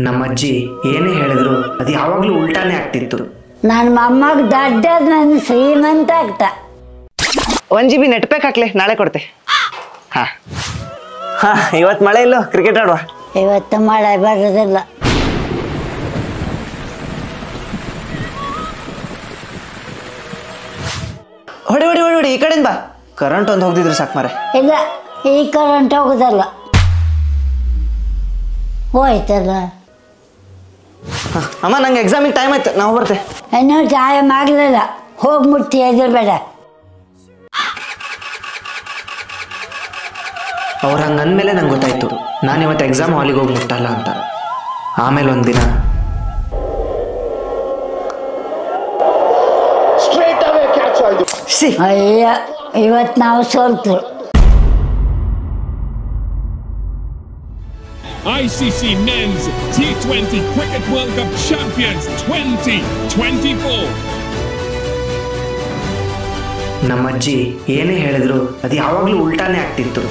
ನಮ್ಮಜ್ಜಿ ಏನೇ ಹೇಳಿದ್ರು ಅದು ಯಾವಾಗಲೂ ಉಲ್ಟಾನೇ ಆಗ್ತಿತ್ತು. ನನ್ನ ಮೊಮ್ಮಗ ದೊಡ್ಡದ ನನ್ನ ಶ್ರೀಮಂತ ಆಗ್ತ. 1 GB ನೆಟ್ ಪ್ಯಾಕ್ ಹಾಕ್ಲೆ, ನಾಳೆ ಕೊಡ್ತೆ. ಹಾ ಹಾ, ಇವತ್ತು ಮಳೆ ಇಲ್ಲೋ, ಕ್ರಿಕೆಟ್ ಆಡುವ. ಇವತ್ತು ಮಳೆ ಬರೋದಿಲ್ಲ. ಹೊಡಿ ಹೊಡಿ ಹೊಡಿ ಹೊಡಿ, ಈ ಕಡೆಯಿಂದ ಬಾ. ಕರೆಂಟ್ ಒಂದು ಹೋಗ್ದಿದ್ರು ಸಾಕು ಮಾರೆ. ಇಲ್ಲ, ಈ ಕರೆಂಟ್ ಹೋಗುದಲ್ಲ, ಹೋಯ್ತಲ್ಲ. ಅಮ್ಮ, ನಂಗೆ ಎಕ್ಸಾಮಿಗೆ ಟೈಮ್ ಆಯ್ತು, ನಾವು ಬರ್ತೆ. ಇನ್ನೂ ಟೈಮ್ ಆಗಲಿಲ್ಲ, ಹೋಗಿ ಮುಟ್ಟಿ ಎದುರ್ಬೇಡ. ಅವ್ರು ಹಂಗೆ ಅಂದಮೇಲೆ ನಂಗೆ ಗೊತ್ತಾಯ್ತು ನಾನು ಇವತ್ತು ಎಕ್ಸಾಮ್ ಹಾಲಿಗೆ ಹೋಗಿ ಮುಟ್ಟಲ್ಲ ಅಂತ. ಆಮೇಲೆ ಒಂದಿನ ಅಯ್ಯ, ಇವತ್ತು ನಾವು ಸೋಲ್ತು. ICC Men's T20 Cricket World Cup Champions 2024. ನಮ್ಮಜ್ಜಿ ಏನೇ ಹೇಳಿದ್ರು ಅದು ಯಾವಾಗಲೂ ಉಲ್ಟಾನೇ ಆಗ್ತಿತ್ತು.